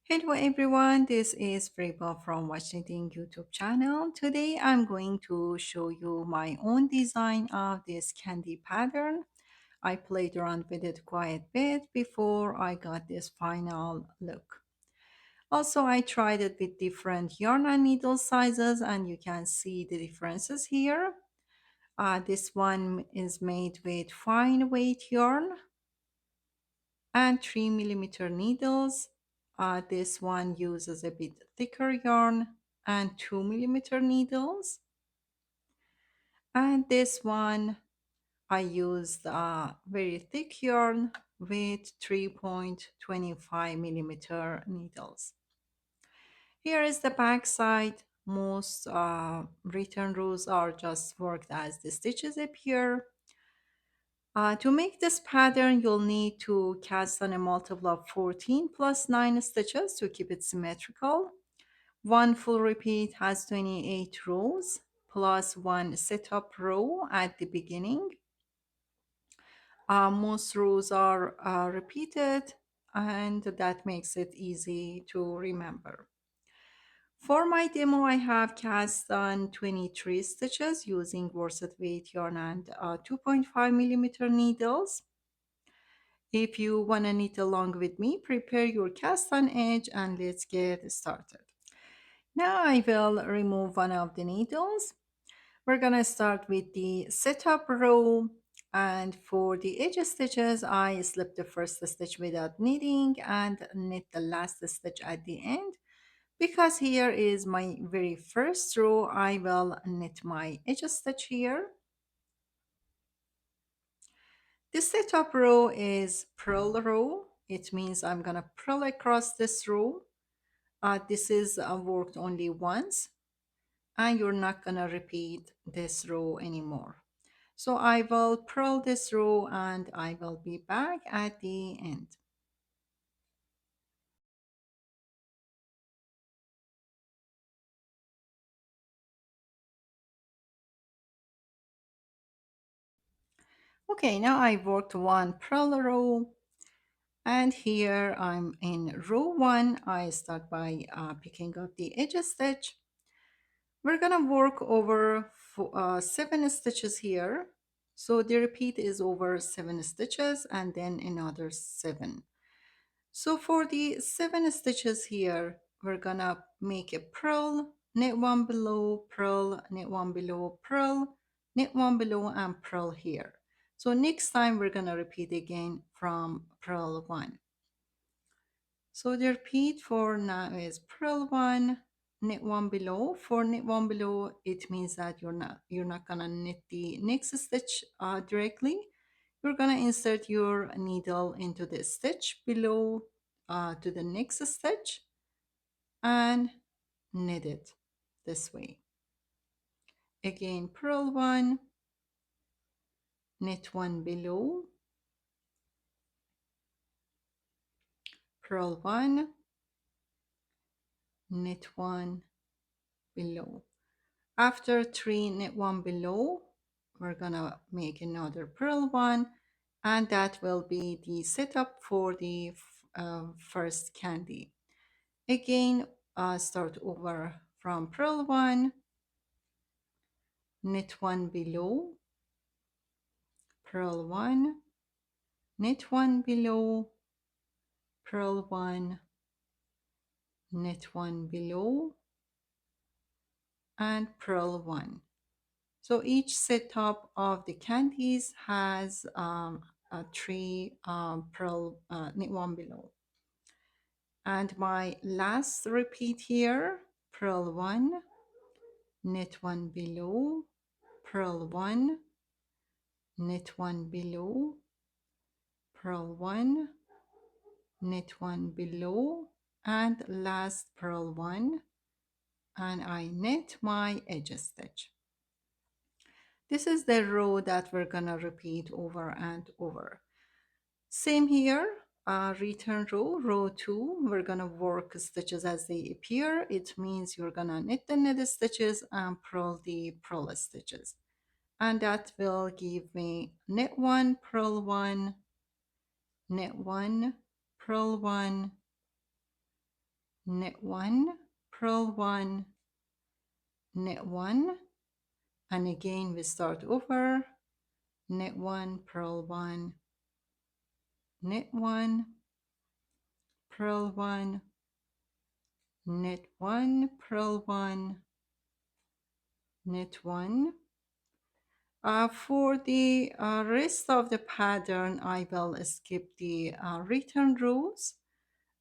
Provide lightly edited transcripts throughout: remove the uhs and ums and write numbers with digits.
Hello everyone, this is Prabha from Washington YouTube channel. Today I'm going to show you my own design of this candy pattern. I played around with it quite a bit before I got this final look. Also, I tried it with different yarn and needle sizes and you can see the differences here. This one is made with fine weight yarn and 3 millimeter needles. This one uses a bit thicker yarn and 2 millimeter needles. And this one I used very thick yarn with 3.25 millimeter needles. Here is the back side. Most return rows are just worked as the stitches appear. To make this pattern, you'll need to cast on a multiple of 14 plus 9 stitches to keep it symmetrical. One full repeat has 28 rows plus one setup row at the beginning. Most rows are repeated and that makes it easy to remember. For my demo, I have cast on 23 stitches using worsted weight yarn and 2.5 millimeter needles. If you want to knit along with me, prepare your cast on edge and let's get started. Now I will remove one of the needles. We're going to start with the setup row, and for the edge stitches, I slip the first stitch without knitting and knit the last stitch at the end. Because here is my very first row, I will knit my edge stitch here. The setup row is purl row. It means I'm gonna purl across this row. This is worked only once and you're not gonna repeat this row anymore. So I will purl this row and I will be back at the end. Okay, now I worked one purl row and here I'm in row 1. I start by picking up the edge stitch. We're gonna work over 7 stitches here. So the repeat is over 7 stitches and then another 7. So for the 7 stitches here, we're gonna make a purl, knit one below, purl, knit one below, purl, knit one below and purl here. So next time we're gonna repeat again from purl 1. So the repeat for now is purl 1, knit 1 below. For knit 1 below, it means that you're not gonna knit the next stitch directly. You're gonna insert your needle into the stitch below to the next stitch and knit it this way. Again, purl 1, knit 1 below, purl 1, knit 1 below. After 3 knit 1 below, we're gonna make another purl 1 and that will be the setup for the first candy. Again, start over from purl 1, knit 1 below, purl 1, knit 1 below, purl 1, knit 1 below, and purl 1. So each setup of the candies has three purl knit 1 below. And my last repeat here, purl 1, knit 1 below, purl 1, knit 1 below, purl 1, knit 1 below, and last purl 1, and I knit my edge stitch. This is the row that we're gonna repeat over and over. Same here, return row, row 2, we're gonna work stitches as they appear. It means you're gonna knit the knit stitches and purl the purl stitches. And that will give me knit 1, purl 1, knit 1, purl 1, knit 1, purl 1, knit 1, and again we start over, knit 1, purl 1, knit 1, purl 1, knit 1, purl 1, knit 1. For the rest of the pattern, I will skip the return rows,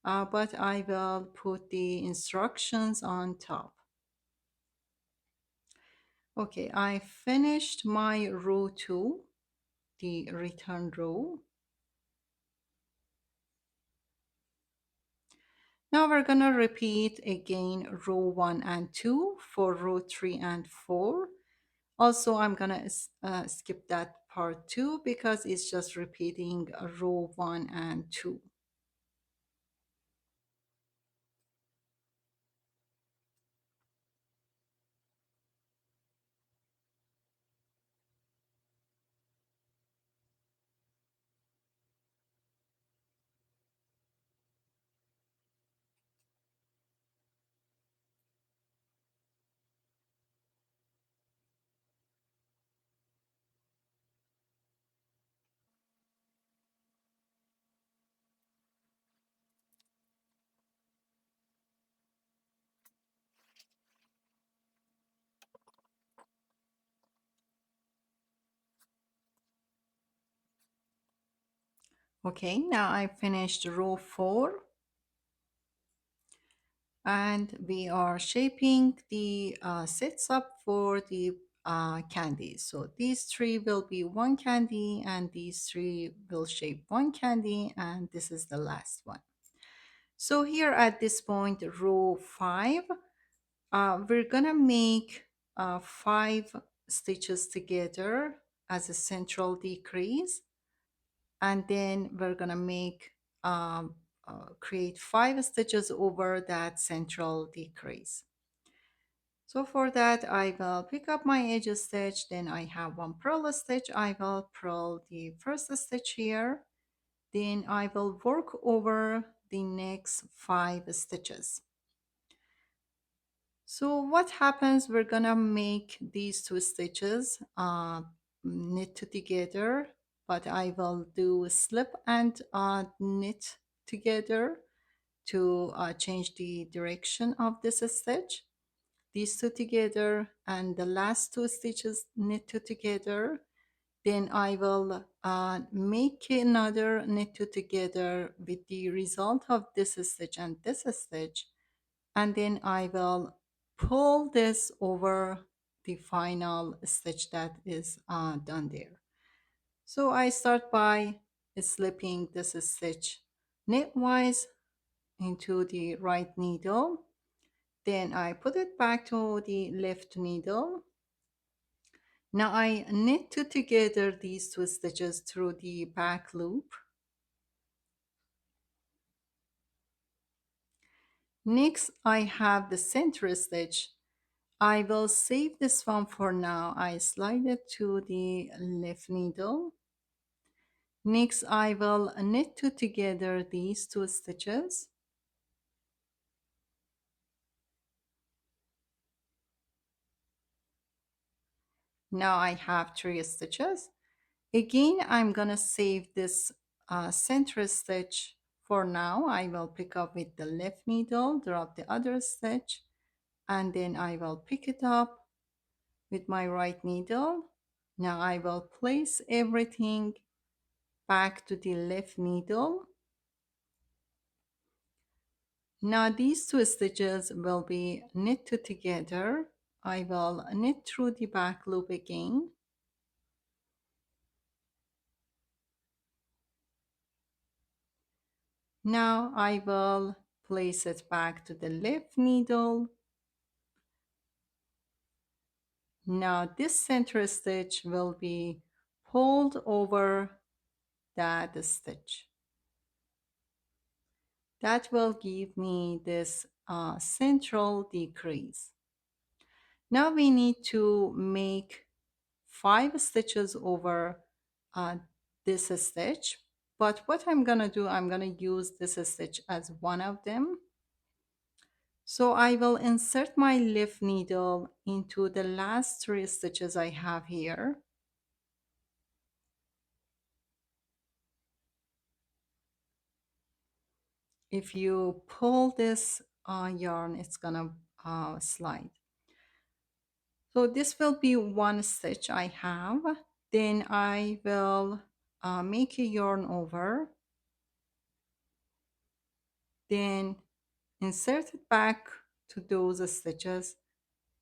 but I will put the instructions on top. Okay, I finished my row 2, the return row. Now we're gonna repeat again row 1 and 2 for row 3 and 4. Also, I'm gonna skip that part 2 because it's just repeating row 1 and 2. Okay, now I finished row 4 and we are shaping the sets up for the candies. So these 3 will be one candy and these 3 will shape one candy, and this is the last one. So here at this point, row 5, we're gonna make 5 stitches together as a central decrease, and then we're gonna make create 5 stitches over that central decrease. So for that, I will pick up my edge stitch, then I have one purl stitch. I will purl the first stitch here, then I will work over the next 5 stitches. So what happens, we're gonna make these 2 stitches knit together, but I will do slip and knit together to change the direction of this stitch. These 2 together and the last 2 stitches knit together. Then I will make another knit together with the result of this stitch and this stitch, and then I will pull this over the final stitch that is done there. So I start by slipping this stitch knitwise into the right needle, then I put it back to the left needle. Now I knit together these 2 stitches through the back loop. Next I have the center stitch. I will save this one for now. I slide it to the left needle. Next I will knit together these 2 stitches. Now I have 3 stitches. Again, I'm gonna save this center stitch for now. I will pick up with the left needle, drop the other stitch, and then I will pick it up with my right needle. Now I will place everything back to the left needle. Now these 2 stitches will be knit together. I will knit through the back loop again. Now I will place it back to the left needle. Now this center stitch will be pulled over that stitch. That will give me this central decrease. Now we need to make 5 stitches over uh, this stitch. But what I'm gonna do, I'm gonna use this stitch as one of them. So I will insert my left needle into the last three stitches I have here. If you pull this yarn, it's gonna slide. So this will be one stitch I have. Then I will make a yarn over, then insert it back to those stitches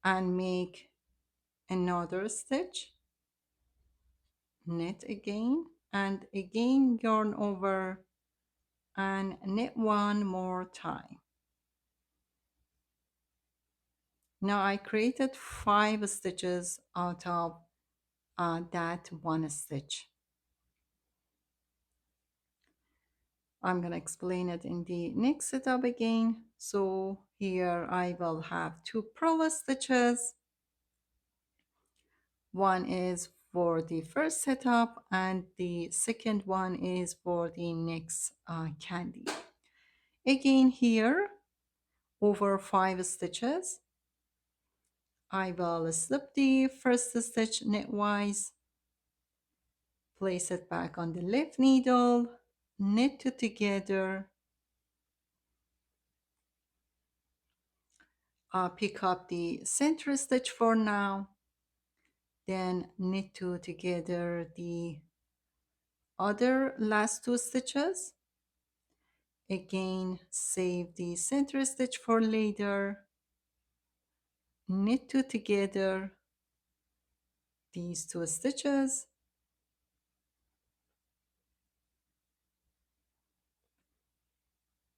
and make another stitch, knit again, and again yarn over and knit one more time. Now I created 5 stitches out of that one stitch. I'm going to explain it in the next setup again. So here I will have 2 purl stitches. One is for the first setup and the second one is for the next candy. Again here, over 5 stitches, I will slip the first stitch knitwise, place it back on the left needle, knit two together, pick up the center stitch for now, then knit two together the other last 2 stitches. Again, save the center stitch for later, knit two together these 2 stitches,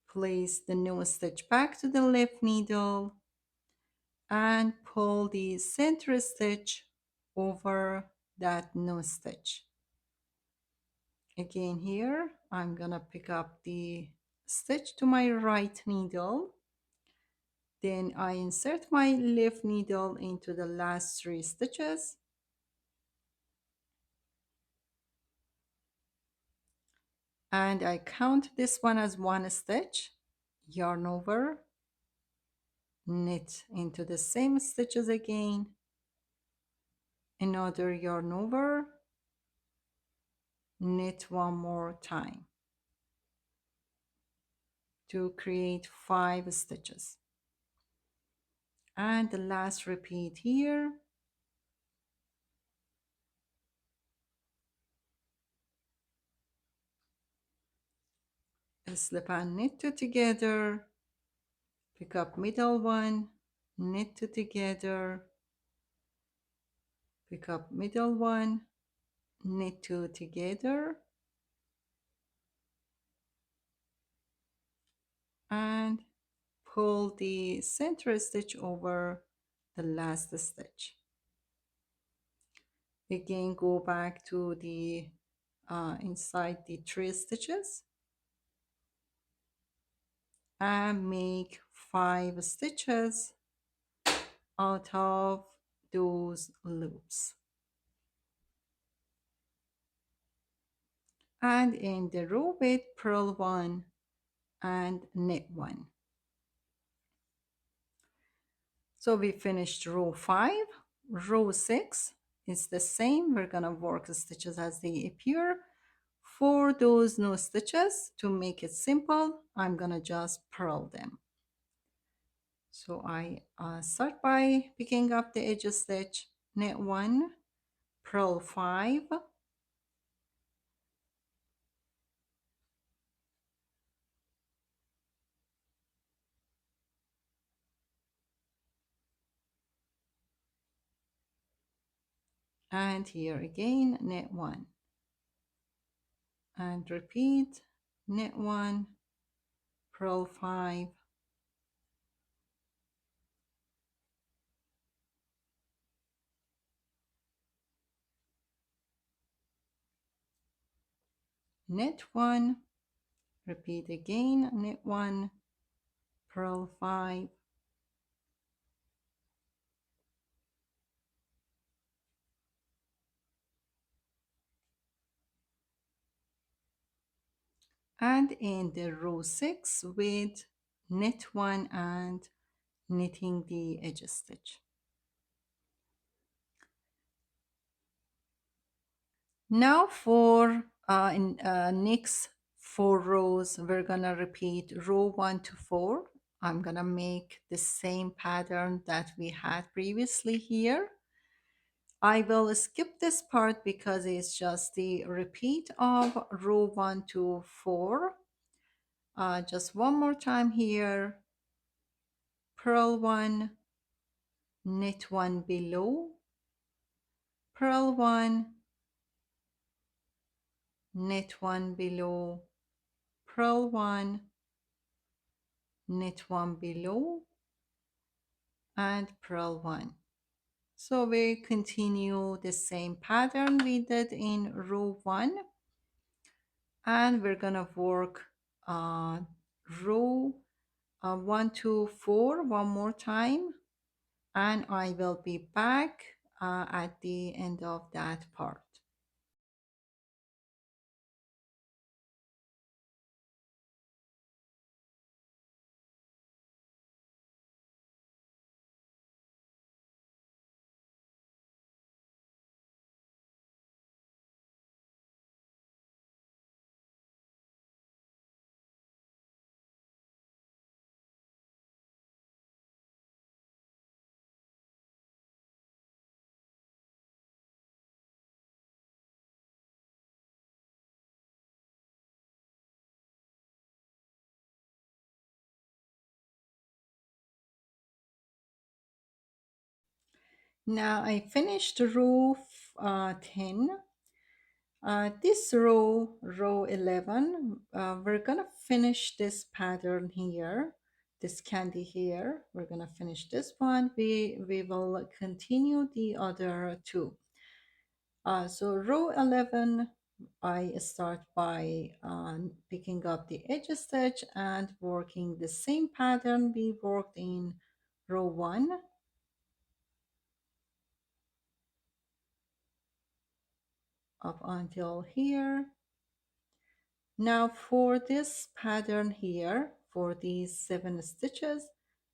place the new stitch back to the left needle and pull the center stitch over that new stitch. Again here, I'm gonna pick up the stitch to my right needle. Then I insert my left needle into the last 3 stitches. And I count this one as one stitch, yarn over, knit into the same stitches again, another yarn over, knit one more time to create 5 stitches. And the last repeat here. Slip and knit two together, pick up middle one, knit two together, pick up middle one, knit two together, and pull the center stitch over the last stitch. Again, go back to the inside the 3 stitches and make 5 stitches out of those loops. And in the row width, purl one and knit one. So we finished row 5. Row 6 is the same. We're gonna work the stitches as they appear. For those no stitches, to make it simple, I'm gonna just purl them. So I start by picking up the edge stitch, knit 1, purl 5, and here again knit 1, and repeat, knit 1, purl 5, knit 1, repeat again, knit 1, purl 5, and in the row 6 with knit 1 and knitting the edge stitch. Now for in next 4 rows, we're gonna repeat row 1 to 4. I'm gonna make the same pattern that we had previously here. I will skip this part because it's just the repeat of row 1 to 4. Just one more time here. Purl 1, knit 1 below, purl 1, knit 1 below, purl 1, knit 1 below, and purl 1. So we continue the same pattern we did in row 1, and we're gonna work row 1 to 4 one more time, and I will be back at the end of that part. Now I finished row 10. This row 11, we're gonna finish this pattern here, this candy here. We're gonna finish this one. We will continue the other two. So row 11, I start by picking up the edge stitch and working the same pattern we worked in row 1 up until here. Now for this pattern here, for these 7 stitches,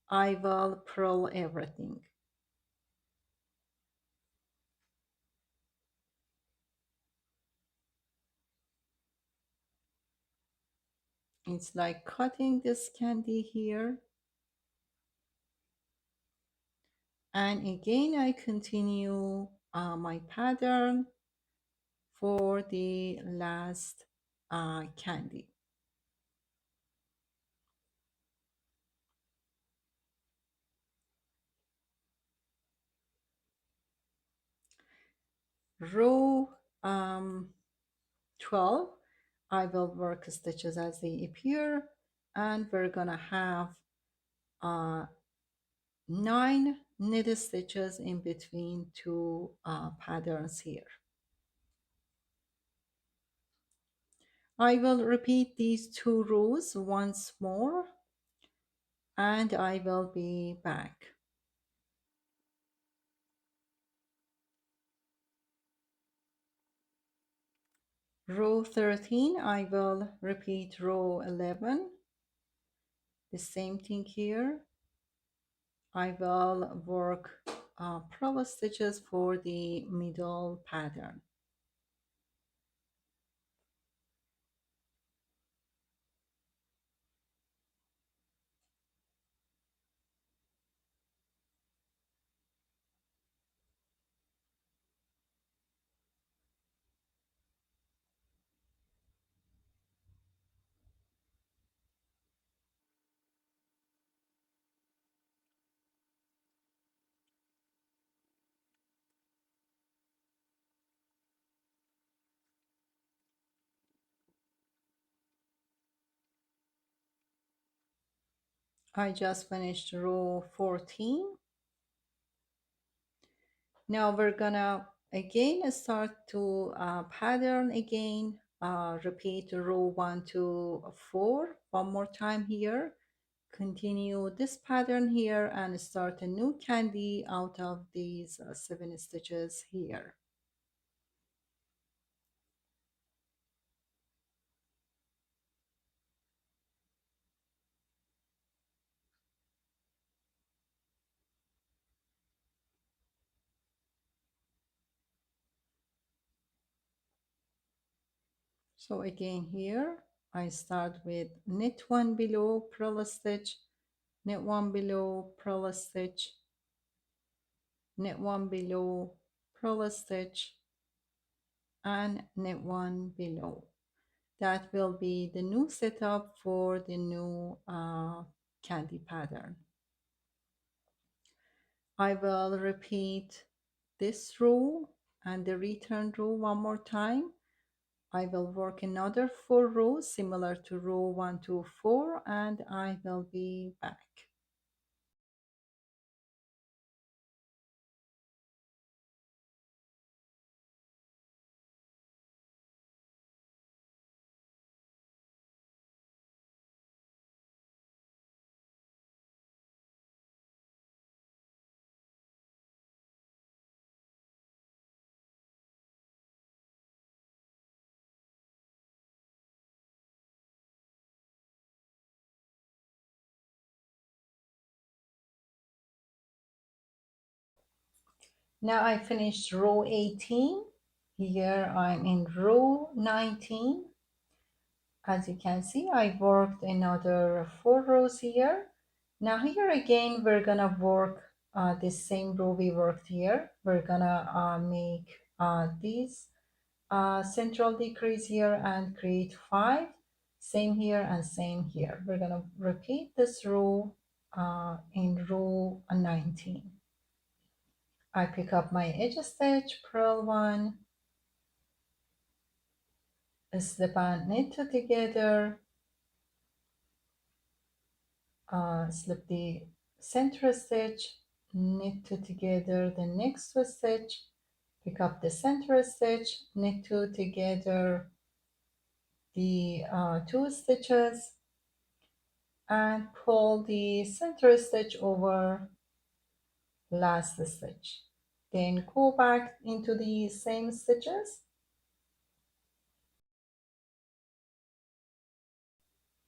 I will purl everything. It's like cutting this candy here. And again, I continue my pattern for the last candy. Row 12, I will work stitches as they appear, and we're gonna have 9 knit stitches in between two patterns here. I will repeat these 2 rows once more, and I will be back. Row 13, I will repeat row 11. The same thing here. I will work purl stitches for the middle pattern. I just finished row 14. Now we're gonna again start to pattern again. Repeat row 1 to 4 one more time here. Continue this pattern here and start a new candy out of these 7 stitches here. So again here, I start with knit one below, purl stitch, knit one below, purl stitch, knit one below, purl stitch, and knit one below. That will be the new setup for the new candy pattern. I will repeat this row and the return row one more time. I will work another 4 rows similar to row 1 to 4, and I will be back. Now I finished row 18. Here I'm in row 19. As you can see, I worked another 4 rows here. Now here again, we're gonna work the same row we worked here. We're gonna make these central decrease here and create 5. Same here and same here. We're gonna repeat this row in row 19. I pick up my edge stitch, purl one, slip and knit two together, slip the center stitch, knit two together the next two stitch, pick up the center stitch, knit two together the 2 stitches, and pull the center stitch over last stitch. Then go back into the same stitches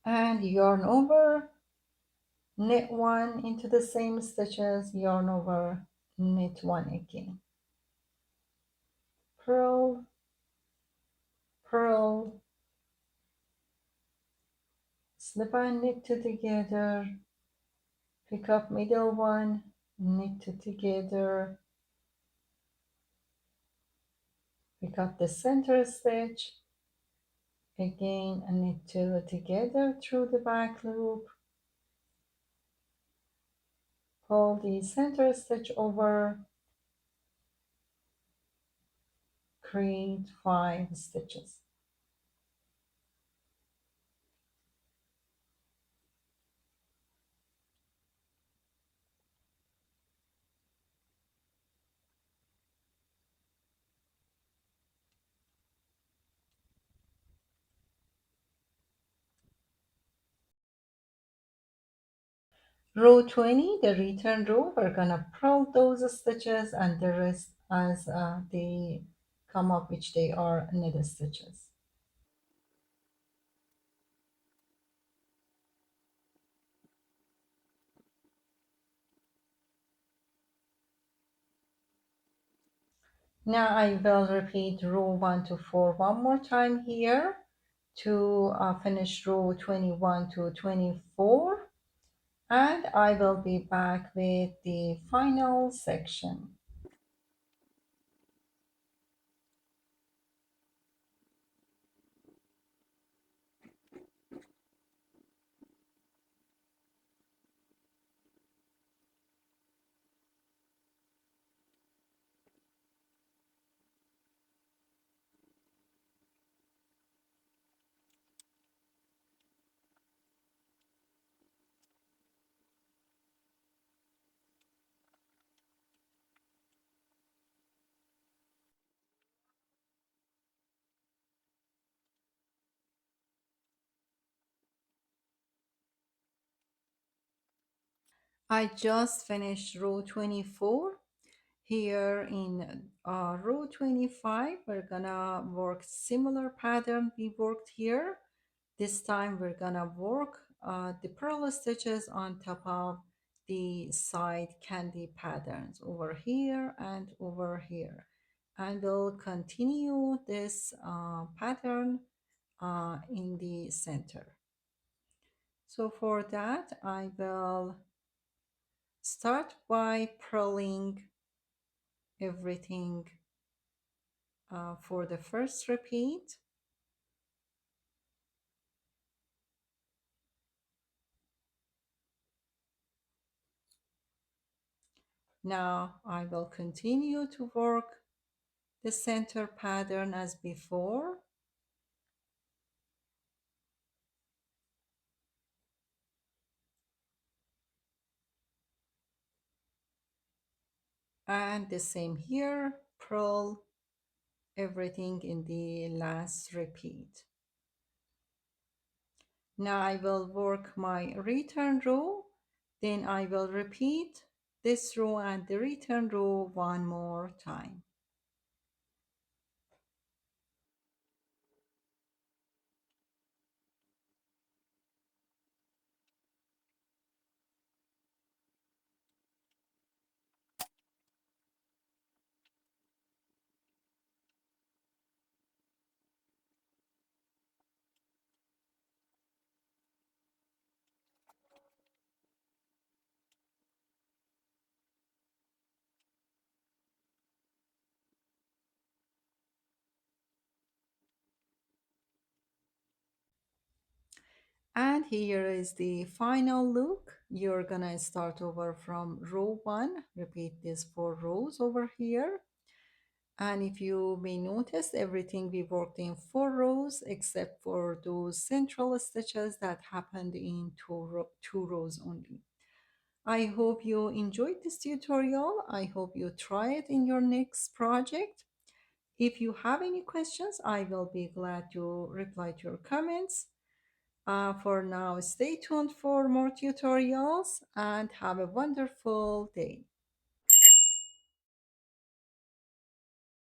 and yarn over, knit one into the same stitches, yarn over, knit one again, purl, purl, slip and knit two together, pick up middle one, knit two together, pick up the center stitch, again knit two together through the back loop, pull the center stitch over, create 5 stitches. Row 20, the return row, we're gonna purl those stitches and the rest as they come up, which they are knit stitches. Now I will repeat row 1 to 4 one more time here to finish row 21 to 24, and I will be back with the final section. I just finished row 24. Here in row 25, we're gonna work similar pattern we worked here. This time we're gonna work the purl stitches on top of the side candy patterns over here and over here. And we'll continue this pattern in the center. So for that, I will start by purling everything for the first repeat. Now I will continue to work the center pattern as before. And the same here, purl everything in the last repeat. Now I will work my return row, then I will repeat this row and the return row one more time. And here is the final look. You're gonna start over from row one, repeat these 4 rows over here. And if you may notice, everything we worked in 4 rows except for those central stitches that happened in 2 rows only. I hope you enjoyed this tutorial. I hope you try it in your next project. If you have any questions, I will be glad to reply to your comments. For now, stay tuned for more tutorials and have a wonderful day.